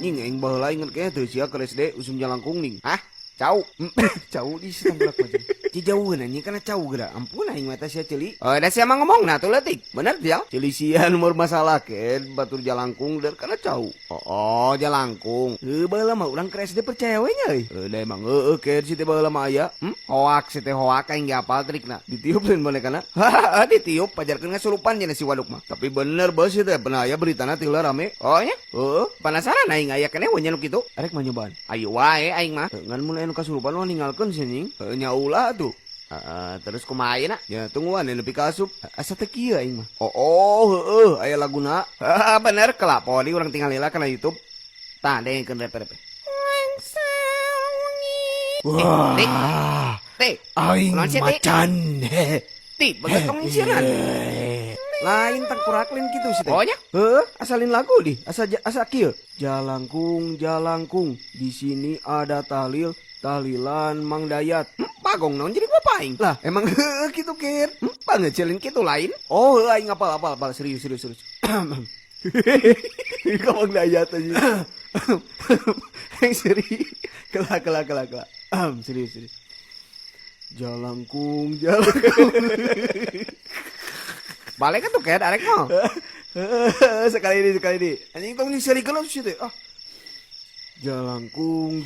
Nying aing baheula inget kayaknya teu sia ke SD usum jalangkung ning. Hah? Cau. Cau di situ belak aja. Ci jauheun anjing kana cau geura. Ampun aing mah teh sia ceuli. Oh, da sia mah ngomongna tuh leutik. Bener dia. Ceuli sia nomor masalah ke batur jalangkung dan kana cau. Oh, jalangkung. Baheula mah urang ke SD percaya we nya euy. Da emang ke si teh baheula mah aya. Hoak si teh hoak aing ge apal trikna. Ditiup lain bonekana. Hahaha ditiup pajarkeun ngasurupan cenah si waduk mah. Tapi bener beus teh pernah aya beritana ti rame. Oh nya? Penasaran aing aya keneh we nya nu kitu. Arek mah nyobaan. Ayo wae aing mah. Ngan mun anu kasurupan mah ninggalkeun sih nying. Nya ulah tuh. Terus kumaha ayeuna? Ya tungguan nepi ka asup. Asa teh kieu aing mah. Heueuh aya laguna. Bener kelapori urang tinggal lila kana YouTube. Tah dengekeun repe-repe. Wah, Teh, aing naon sih, Teh? macan. Ti, bagat kamu siaran. Lain tangkuraklin gitu sih teh. Oh nya? Asalin lagu di. Asa kieu. Jalangkung, jalangkung. Di sini ada tahlil, tahlilan Mang Dayat. Pagong naon jadi gua paing. Lah, emang gitu kir. Pangecelin kitu lain. Oh, aing apal serius. Ka Mang Dayat aja. Yang serius. Kelak. Serius. Jalangkung. Balik kan tuh kayak arek mau. sekali ini. Anjing tong seri kalau sih teh. Jalangkung.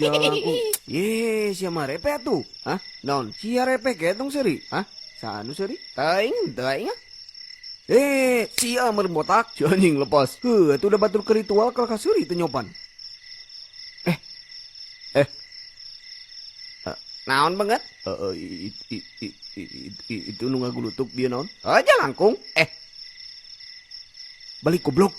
Ye, siapa repe tuh? Hah? Naon? Sia repe kayak tong seri. Hah? Sanu seri? Taing. Sia merbotak. Si anjing lepas. Itu udah batur ke ritual kalau kasuri itu nyopan. Naon banget? Itu nu ngagulutuk dia naon? Aja langkung. Balik goblok.